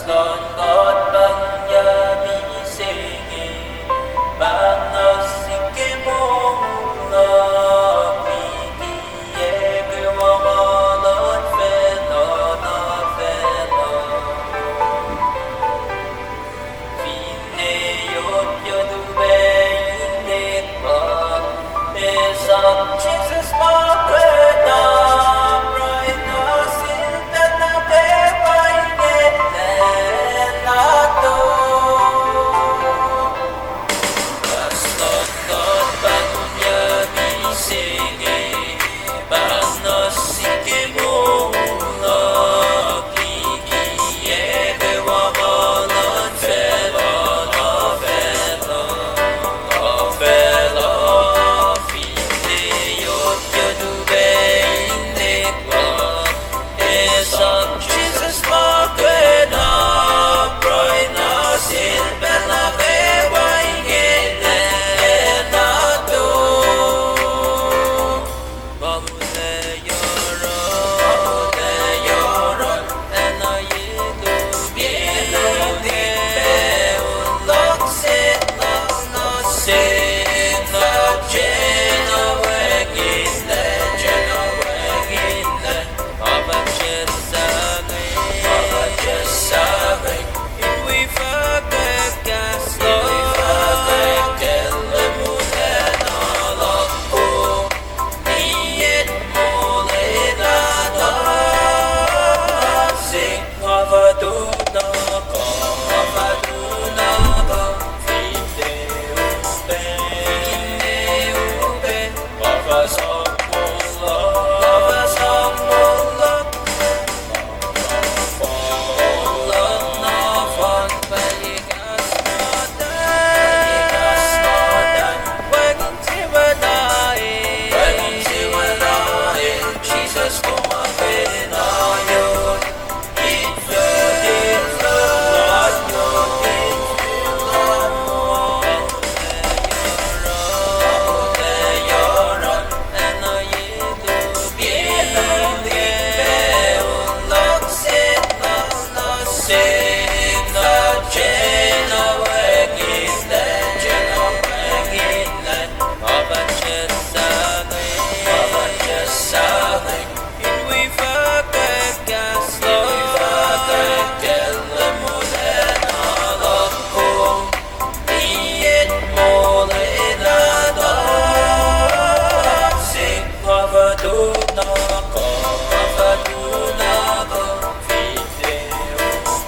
con gót bằng nhà bị xê nghề bạn nó xin cái mô nó vì kỳ e kêu mô mô lót phê nó phê nó vì nê yốt yốt tu bê in nê bạc nê sắp Jesus mô quê đàm rồi nó xin tên na bê bay nê nê na tô Jesus mark when up right now sin bella be wai ge ne na do Bamude yoro and I do be de unlock sin no sin no jena wegin the of a Sabe, if we forget gas, tell the moon and all of who need more sing of a do not go, feed the of a song love.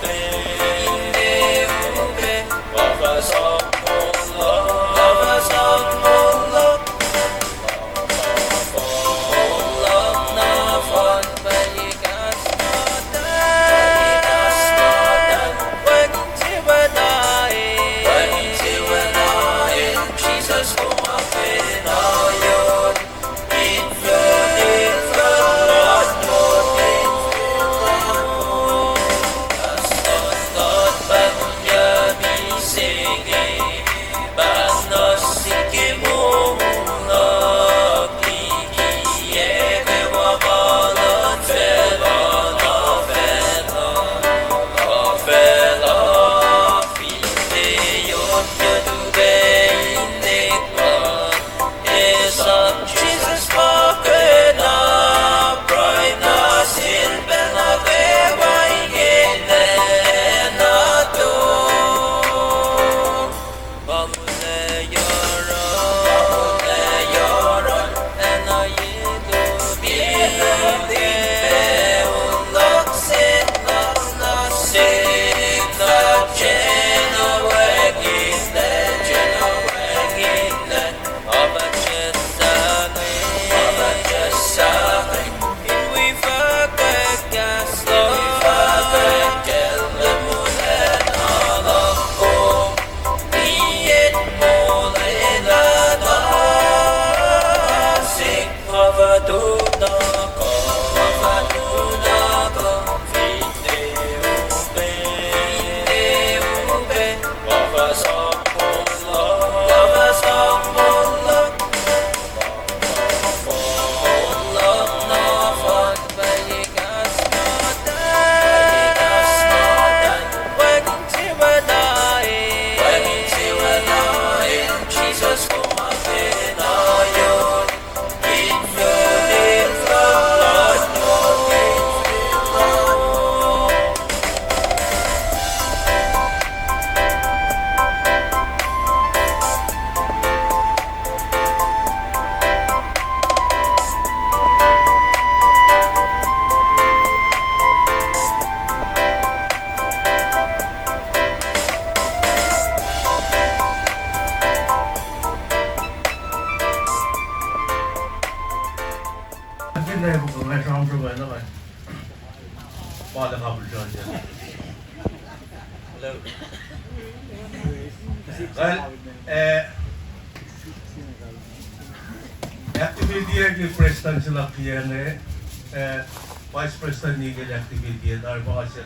Video Well, activity के president sila kiyan vice president ni के activity dar ba siya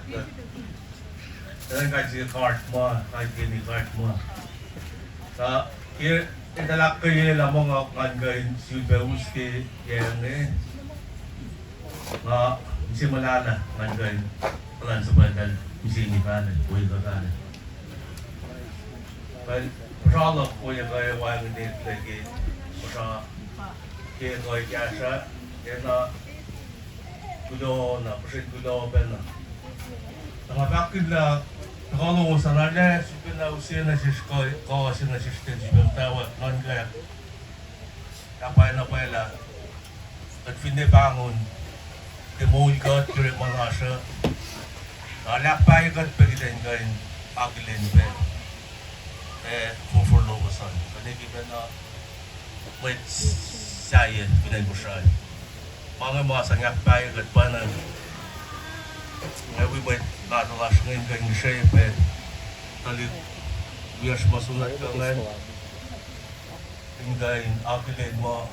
dan kasi card mo kahit ni card mo sa here italak kayo lamang ang ngayon Utwe uski yan nga simula na ngayon plan sa bandal misini pa na kuya ka na well problem kuya kayo wag din lagi sa kaya ko'y kasa, kaya na gulo na, kasi gulo ba na. Nakapakid na, nakalungo sa nalya, sabi na usiya na siya kasi na siya siya tawa, ngon kaya. Kapay na pala, at pinibangon, timul ka, kiri mga siya. Nalakpay ka, pagilin ka rin, agilin ba. Fufurlo ko saan. Kanigi ba na, wait, saya pinag-usay. Mga sangak tayo at panan. Ngayon may natalas ngayon kanyang shape talit bias masunat ka ngayon. Tinggayin, akilin mo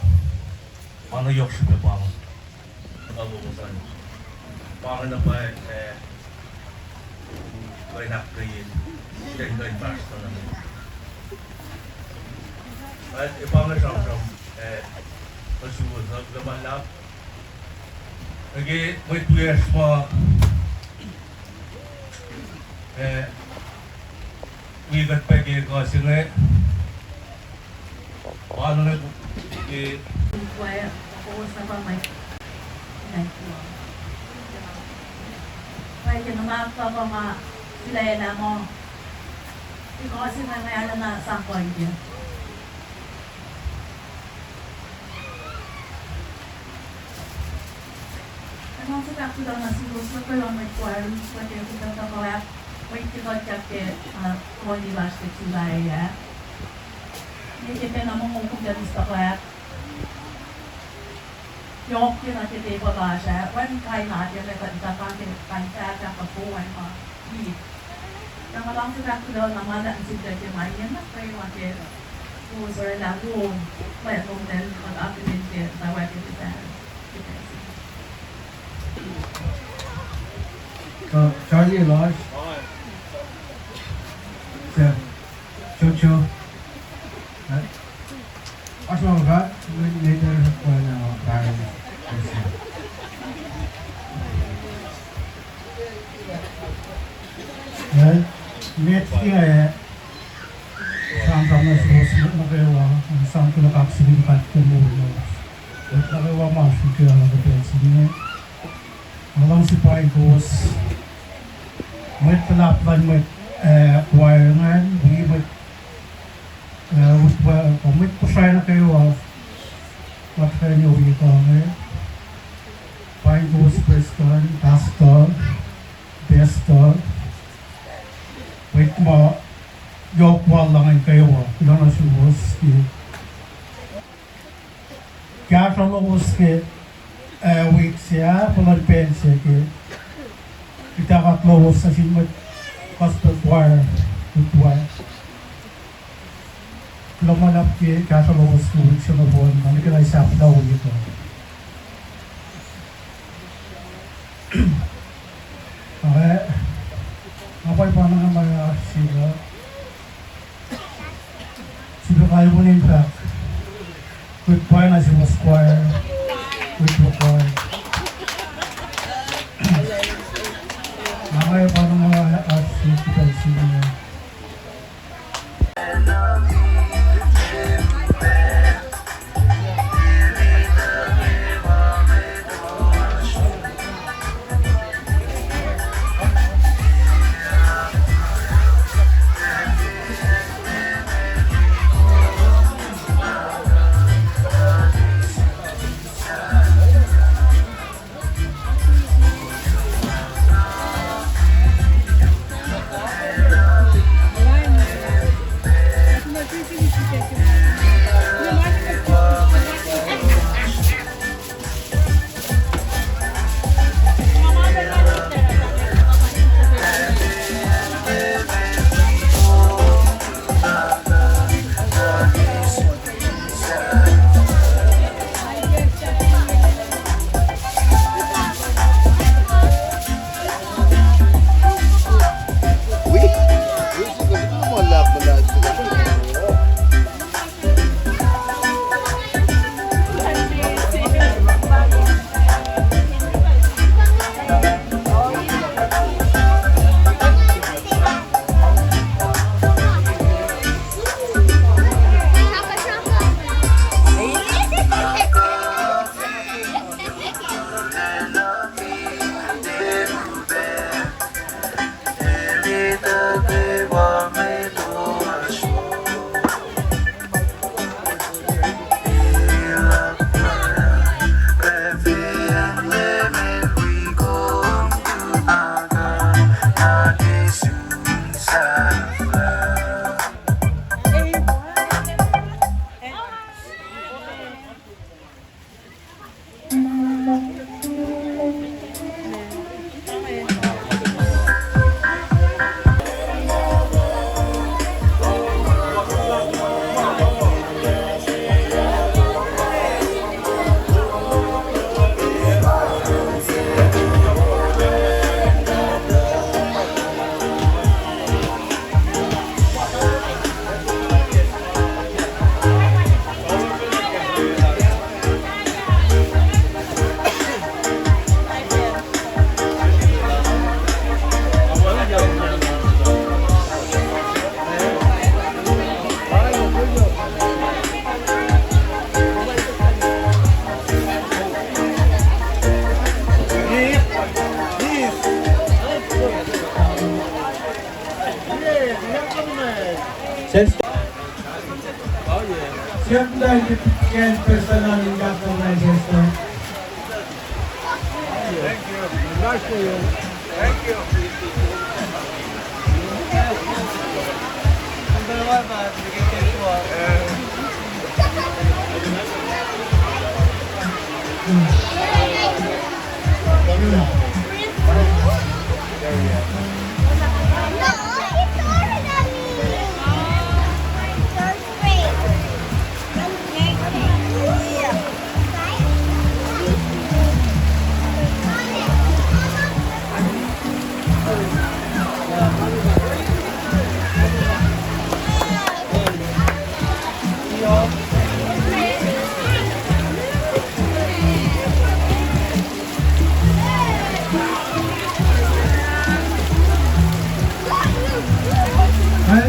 manayok siya pang nakalukusan. Mga na ba may nakriyin. Tinggayin basta naman. At ibang nasang Pasuod na laman lagi may tuyas mo wigat pa kayo kasi nga paano na Utwe, ako sa pamay kaya kinamag pa pa ma sila mo ikaw kasi may alam na sangkoy niya. Ano sa kakula na siguro sa kayo may kwarong sa kayo kita sa kawak may tikot kake kung di ba siya tulay ya hindi kita na mong kung dyan sa kawak yung kita kita pa ba siya when kaya natin may kantapang kanta sa kapuan mo yung malang sa kakula na malang sila kimayin na kayo natin kung sa lagoon may kung dyan mag-apilin kayo sa wakin kita Charlie Lodge. Sir, Chocho. What's wrong with that? Later, when parents. Well, next year, sampai masuk nagawa ang sampai nakakasibing katumulo. At nagawa masuk kaya nagawa Alang si Paikos, may talaplan may wirengan, may pusay na kayo at kayo niyo wikang Paikos, Preston, Pastor, Bestor, wait mo, yokwal lang kayo ilan na siya kaya sa lobos week siya, pumalpen siya kita katlobos sa sinmat pastor choir Utwe lumalap kaya sa lobos week siya na buwan hindi ka na isap daw ito okay kapay pa na mga sila kayo mo na in fact quick choir na si was choir Utwe. Namanya pada mga kita sini. Siempre que el personal en Gapon Manchester. Thank you. Nice for you. Thank you.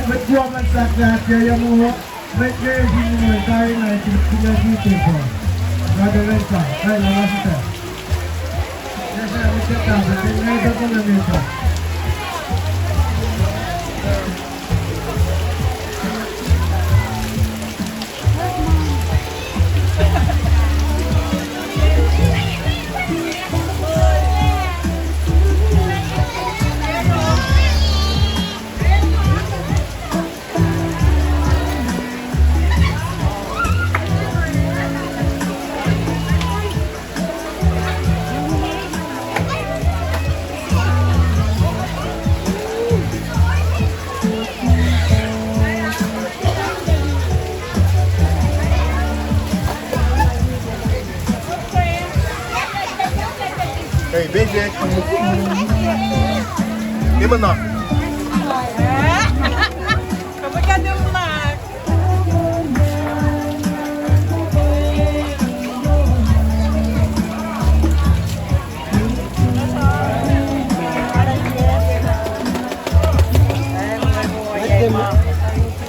With Guam and like that, kaya mo, but kaya hindi mo tayo na pinag-dito ko. Gagawin ka, kaya naman siya. Kaya siya, ito ka, ito ko na nito. Hey, Benji. Gimana? Kapag ka dumak.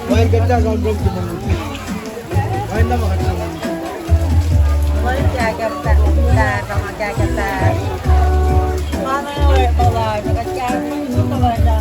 Main ganda kau belum dimengerti. Main nama kata. Wala jagat ta, kama jagat ta. Mana wala pala, nagkakaroon nito wala.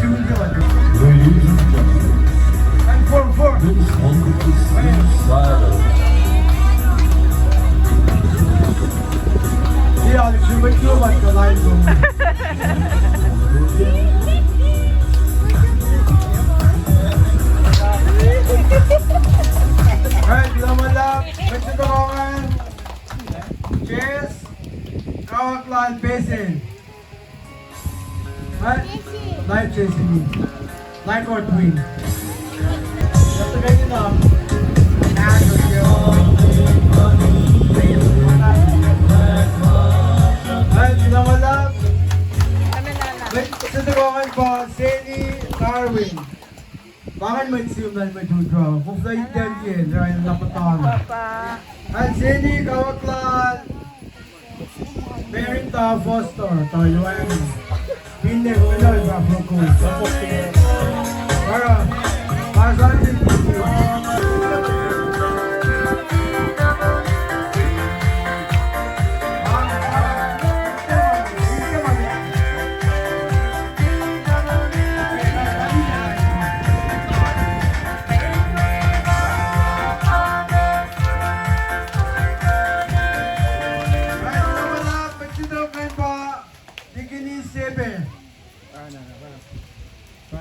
Ladies and gentlemen, And 4-4. this one is suicidal. Yeah, Alex, you make too much the line from me. Alright, laman lang. Magtutulungan. Cheers. Kawak lang, basin. Right? Life chasing me. Like or twin. That's the guy enough. Alright, laman lang. Magtutulungan po, Sally Darwin. Bakit may simulan may tudraw? Kung sa item yan, dahil napatawa. Papa. At Sally Kawaklan. Merinta Foster, Toyoan. Hindi ko ito, Papa ko. Para sa atin,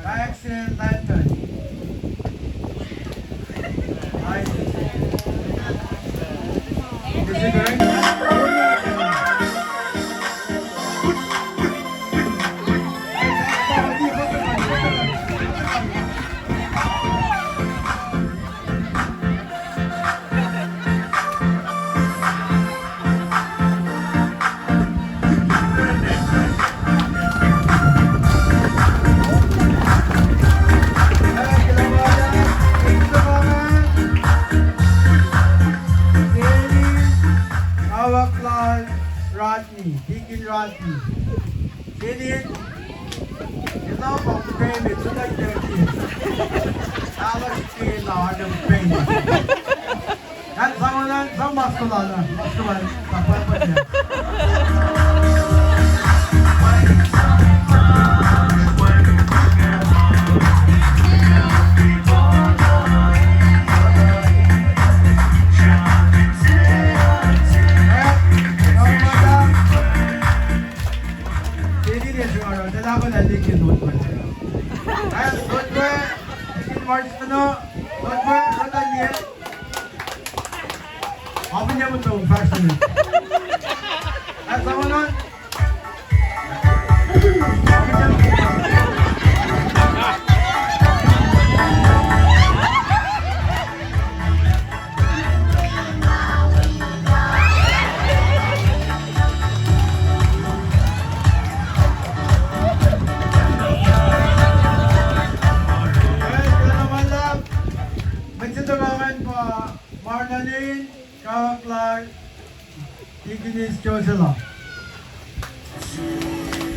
Axel Lantern. Is it correct? Deacon Rodney. Did it? You know about the baby, so like that kid. I was saying now, I'm baby. That's someone, some muscular.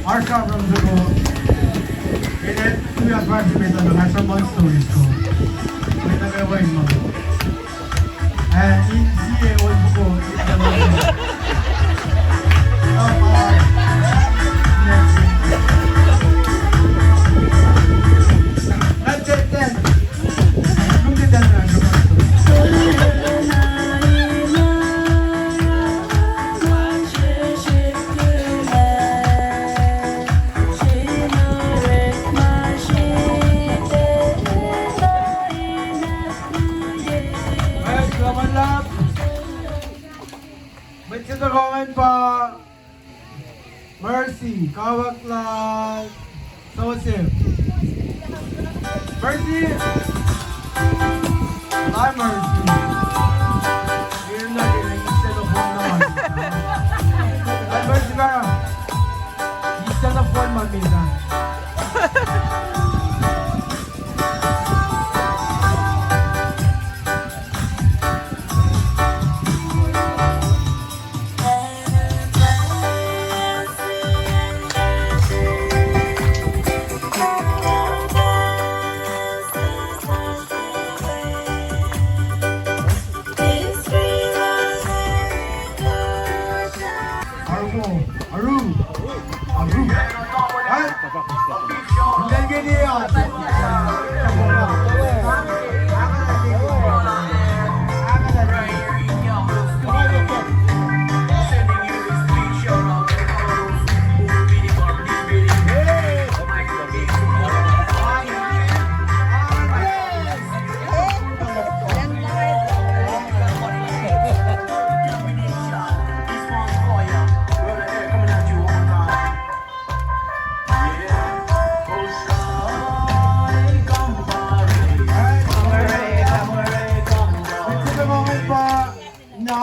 Our car from the go. And then we are participate on the national one stories go. May nagawain mo. And in CA all go in the morning. Let's take that. Look at that. Mercy, Kawaklan, Joseph. Mercy! Hi, Mercy. You're not instead of one naman. Hi, Mercy, Gara. Instead of one, mamita. Aru. Aru. Right?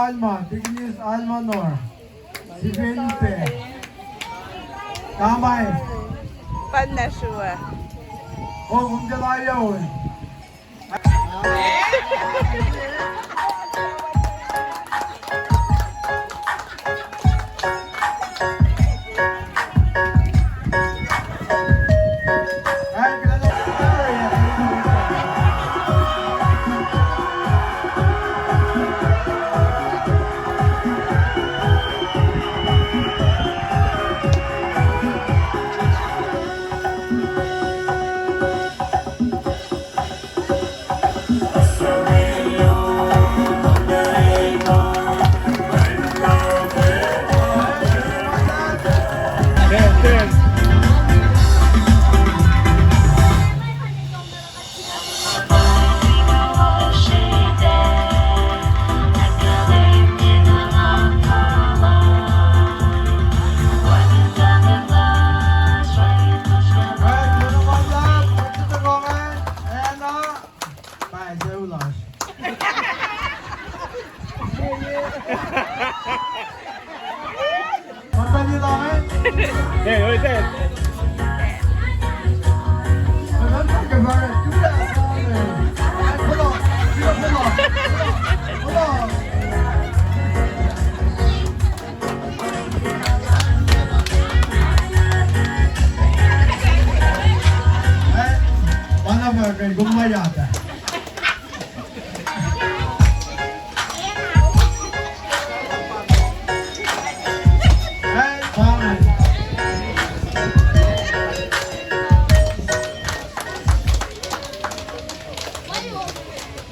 Alma, tignis Alma Nor. Si Felipe. Kamay. Pan na siya. O, kung kalaya yun. Gumayata.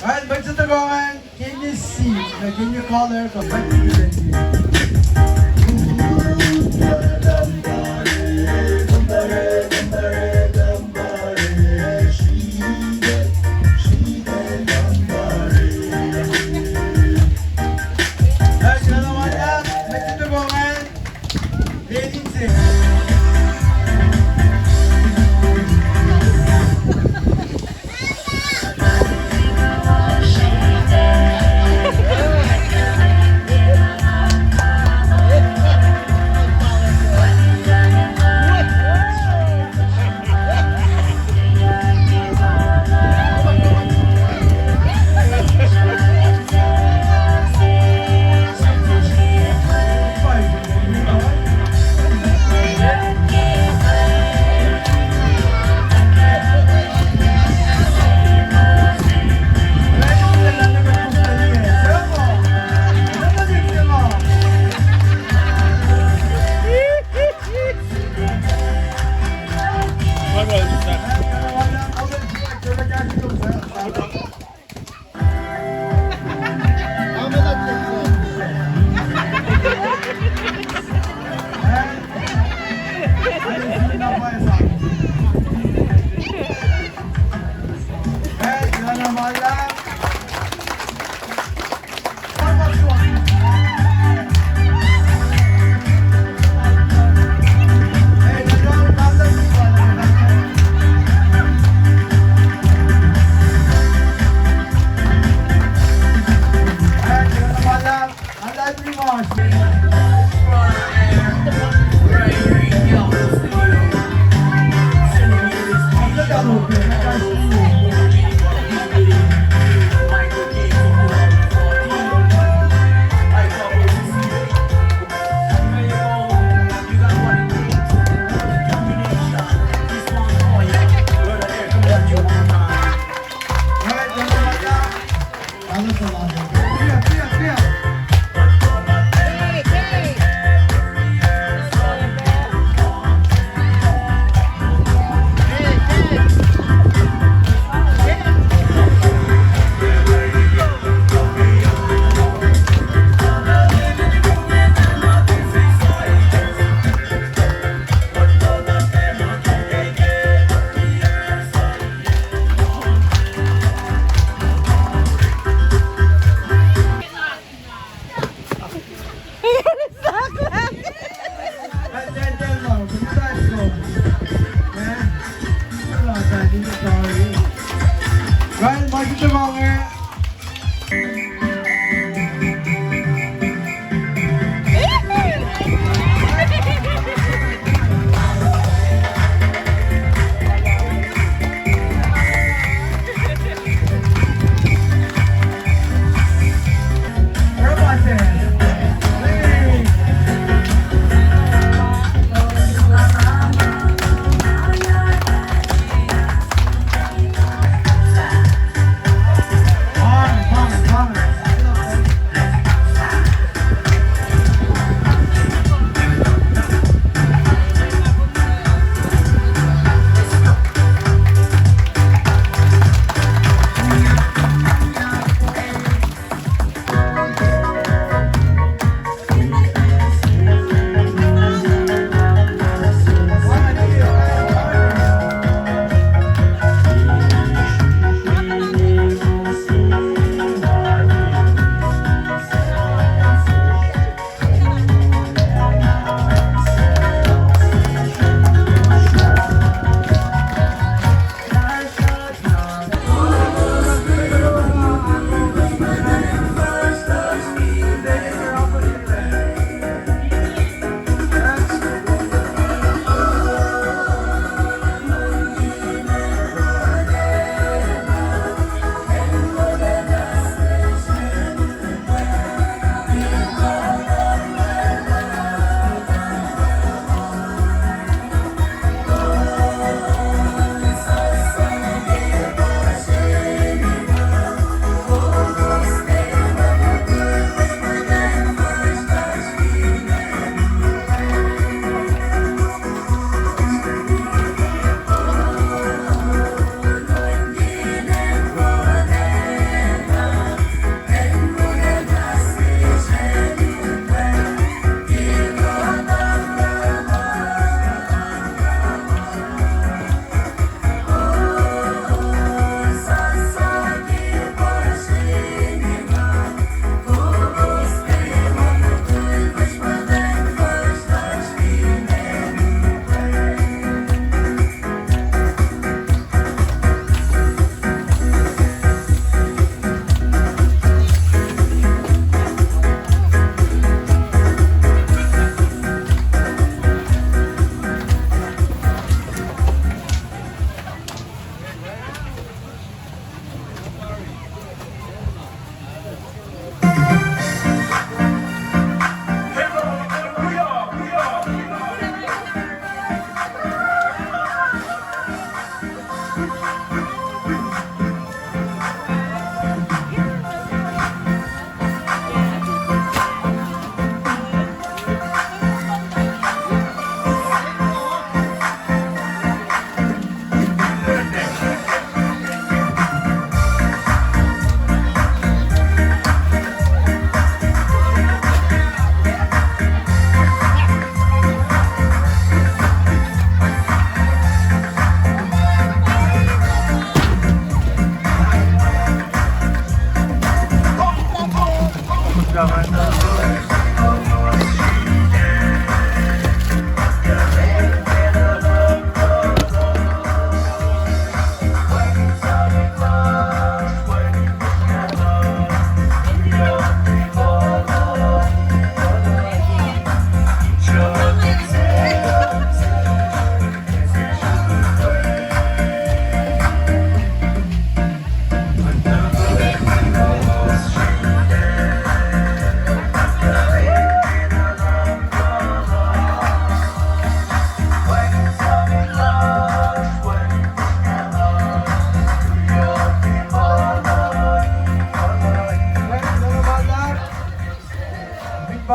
Alright, back to the going. Can you see? Can you call her? Back to the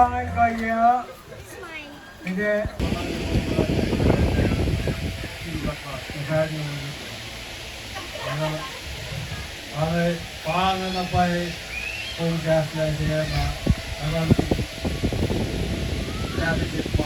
Pangan kaya. Hindi. Ay, pangan na pa eh. Kung gas na siya na. Alam sabi siya po.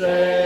Say